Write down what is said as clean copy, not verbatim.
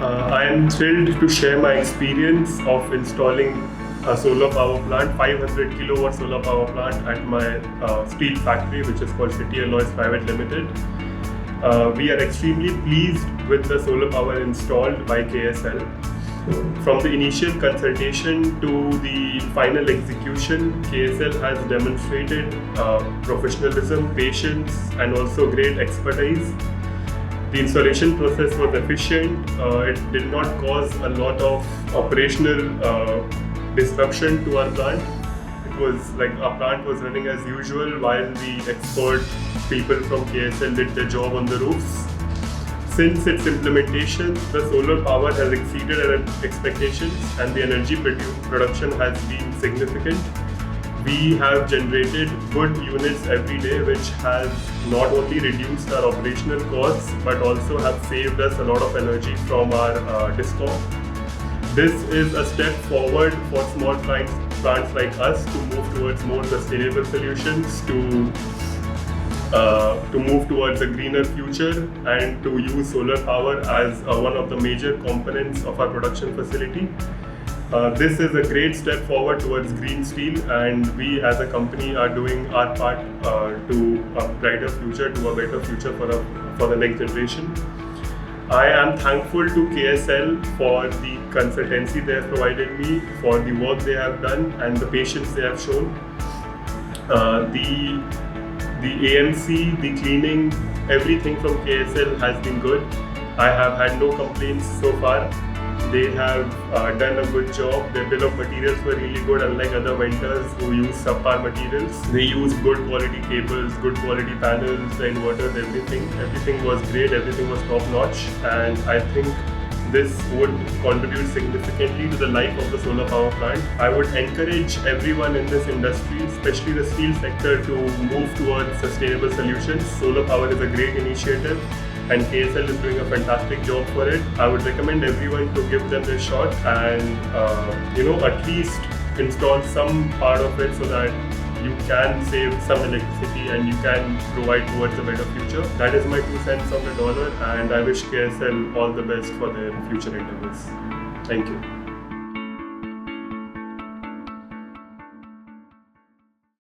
I am thrilled to share my experience of installing a solar power plant, 500 kilowatt solar power plant at my steel factory, which is called City Alloys Private Limited. We are extremely pleased with the solar power installed by KSL. From the initial consultation to the final execution, KSL has demonstrated professionalism, patience, and also great expertise. The installation process was efficient. It did not cause a lot of operational disruption to our plant. It was like our plant was running as usual while the expert people from KSL did their job on the roofs. Since its implementation, the solar power has exceeded our expectations and the energy production has been significant. We have generated good units every day, which has not only reduced our operational costs but also have saved us a lot of energy from our discom. This is a step forward for small plants like us to move towards more sustainable solutions, to move towards a greener future, and to use solar power as one of the major components of our production facility. This is a great step forward towards green steel, and we as a company are doing our part to a brighter future, to a better future for the next generation. I am thankful to KSL for the consultancy they have provided me, for the work they have done and the patience they have shown. The AMC, the cleaning, everything from KSL has been good. I have had no complaints so far. They have done a good job. Their bill of materials were really good, unlike other vendors who use subpar materials. They use good quality cables, good quality panels, the inverters, everything. Everything was great, everything was top notch, and I think this would contribute significantly to the life of the solar power plant. I would encourage everyone in this industry, especially the steel sector, to move towards sustainable solutions. Solar power is a great initiative, and KSL is doing a fantastic job for it. I would recommend everyone to give them a shot and at least install some part of it so that you can save some electricity and you can provide towards a better future. That is my 2 cents on the dollar, and I wish KSL all the best for their future endeavors. Thank you.